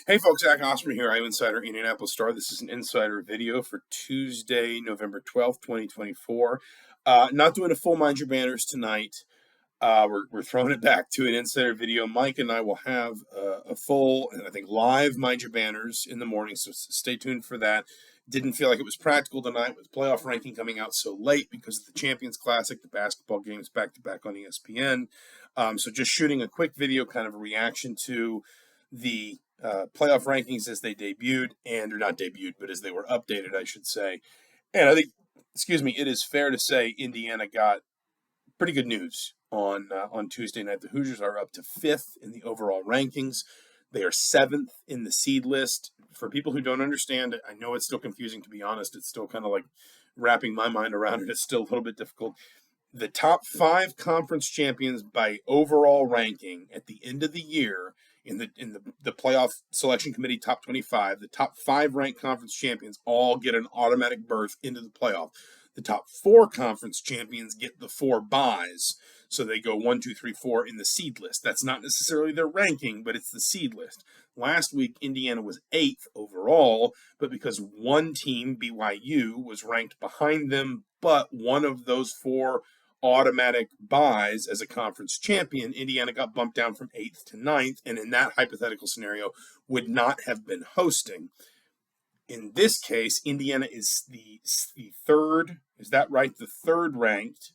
Hey folks, Zach Osterman here. I'm Insider Indianapolis Star. This is an Insider video for Tuesday, November 12th, 2024. Not doing a full Mind Your Banners tonight. We're throwing it back to an Insider video. Mike and I will have a full, and I think live Mind Your Banners in the morning, so stay tuned for that. Didn't feel like it was practical tonight with playoff ranking coming out so late because of the Champions Classic, the basketball games back-to-back on ESPN. So just shooting a quick video, kind of a reaction to the playoff rankings as they debuted, or not debuted, but as they were updated, I should say. And I think, it is fair to say Indiana got pretty good news on Tuesday night. The Hoosiers are up to 5th in the overall rankings. They are 7th in the seed list. For people who don't understand it, I know it's still confusing, to be honest. It's still kind of like wrapping my mind around it. It's still a little bit difficult. The top 5 conference champions by overall ranking at the end of the year in the playoff selection committee top 25, the top 5 ranked conference champions all get an automatic berth into the playoff. The top 4 conference champions get the 4 byes. So they go 1, 2, 3, 4 in the seed list. That's not necessarily their ranking, but it's the seed list. Last week, Indiana was 8th overall, but because one team, BYU, was ranked behind them, but one of those 4 automatic byes as a conference champion, Indiana got bumped down from 8th to 9th, and in that hypothetical scenario would not have been hosting. In this case, Indiana is the third, is that right? The third ranked.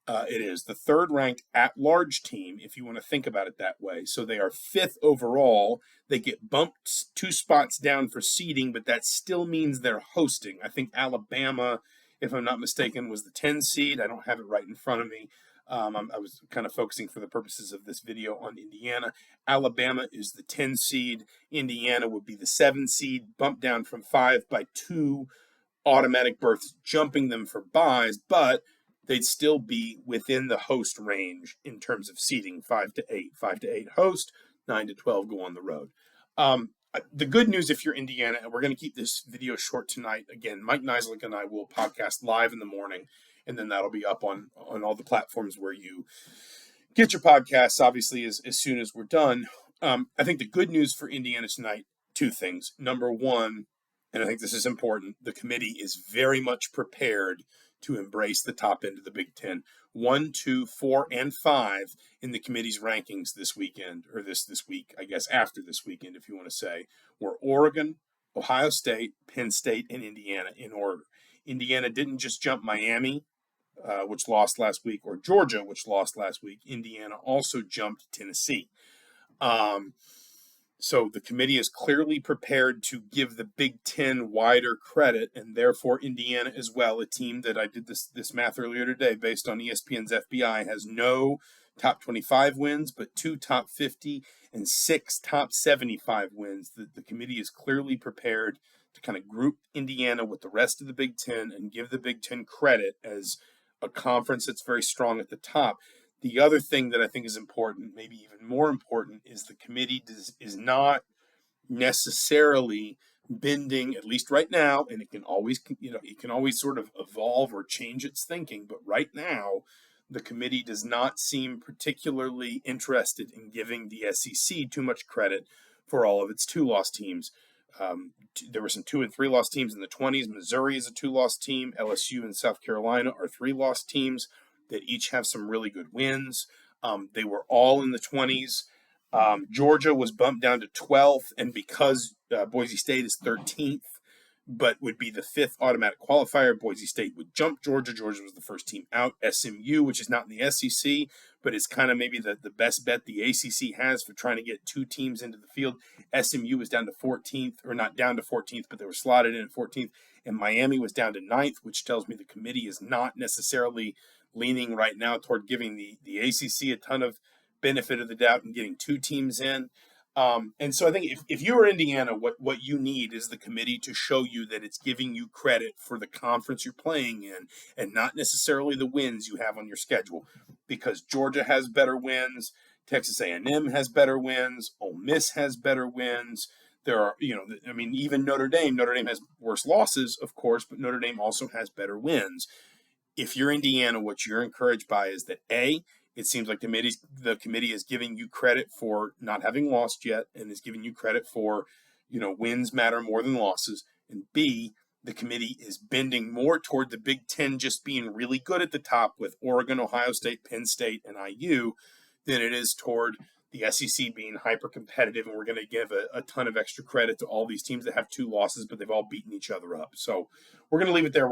It is the third ranked at-large team, if you want to think about it that way. So they are 5th overall. They get bumped 2 spots down for seeding, but that still means they're hosting. I think Alabama, if I'm not mistaken, was the 10 seed. I don't have it right in front of me. I was kind of focusing for the purposes of this video on Indiana. Alabama is the 10 seed. Indiana would be the 7 seed, bumped down from 5 by 2 automatic berths, jumping them for byes, but they'd still be within the host range in terms of seeding, 5 to 8. 5 to 8 host, 9 to 12 go on the road. The good news, if you're Indiana, and we're going to keep this video short tonight. Again, Mike Neislich and I will podcast live in the morning, and then that'll be up on all the platforms where you get your podcasts, obviously, as soon as we're done. I think the good news for Indiana tonight, 2 things. Number one, and I think this is important, the committee is very much prepared to embrace the top end of the Big Ten. 1, 2, 4, and 5 in the committee's rankings this weekend, or this week, I guess, after this weekend, if you want to say, were Oregon, Ohio State, Penn State, and Indiana in order. Indiana didn't just jump Miami, which lost last week, or Georgia, which lost last week. Indiana also jumped Tennessee. So the committee is clearly prepared to give the Big Ten wider credit, and therefore Indiana as well, a team that I did this math earlier today based on ESPN's FBI, has no top 25 wins, but 2 top 50 and 6 top 75 wins. The committee is clearly prepared to kind of group Indiana with the rest of the Big Ten and give the Big Ten credit as a conference that's very strong at the top. The other thing that I think is important, maybe even more important, is the committee is not necessarily bending, at least right now, and it can always sort of evolve or change its thinking, but right now, the committee does not seem particularly interested in giving the SEC too much credit for all of its 2-loss teams. There were some 2 and 3 loss teams in the 20s. Missouri is a 2-loss team. LSU and South Carolina are 3-loss teams that each have some really good wins. They were all in the 20s. Georgia was bumped down to 12th, and because Boise State is 13th, but would be the 5th automatic qualifier, Boise State would jump Georgia. Georgia was the first team out. SMU, which is not in the SEC, but is kind of maybe the best bet the ACC has for trying to get 2 teams into the field. SMU was down to 14th, or not down to 14th, but they were slotted in at 14th, and Miami was down to 9th, which tells me the committee is not necessarily leaning right now toward giving the ACC a ton of benefit of the doubt and getting 2 teams in. And so I think if you're Indiana, what you need is the committee to show you that it's giving you credit for the conference you're playing in and not necessarily the wins you have on your schedule. Because Georgia has better wins, Texas A&M has better wins, Ole Miss has better wins. There are, even Notre Dame has worse losses, of course, but Notre Dame also has better wins. If you're Indiana, what you're encouraged by is that A, It seems like the committee is giving you credit for not having lost yet, and is giving you credit for, wins matter more than losses. And B, the committee is bending more toward the Big Ten just being really good at the top with Oregon, Ohio State, Penn State, and IU than it is toward the SEC being hyper competitive. And we're going to give a ton of extra credit to all these teams that have 2 losses, but they've all beaten each other up. So we're going to leave it there.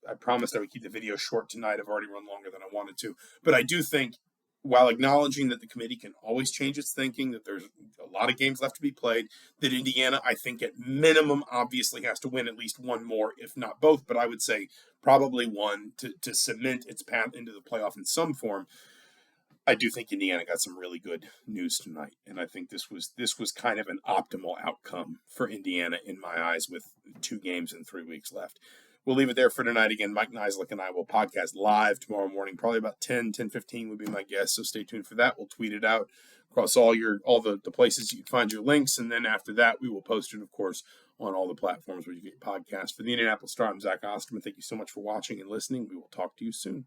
I promised I would keep the video short tonight. I've already run longer than I wanted to. But I do think, while acknowledging that the committee can always change its thinking, that there's a lot of games left to be played, that Indiana, I think at minimum, obviously has to win at least one more, if not both, but I would say probably one to cement its path into the playoff in some form. I do think Indiana got some really good news tonight, and I think this was kind of an optimal outcome for Indiana in my eyes, with 2 games and 3 weeks left. We'll leave it there for tonight. Again, Mike Neislick and I will podcast live tomorrow morning, probably about 10:15 would be my guess, so stay tuned for that. We'll tweet it out across all the places you can find your links, and then after that, we will post it, of course, on all the platforms where you get podcasts. For the Indianapolis Star, I'm Zach Osterman. Thank you so much for watching and listening. We will talk to you soon.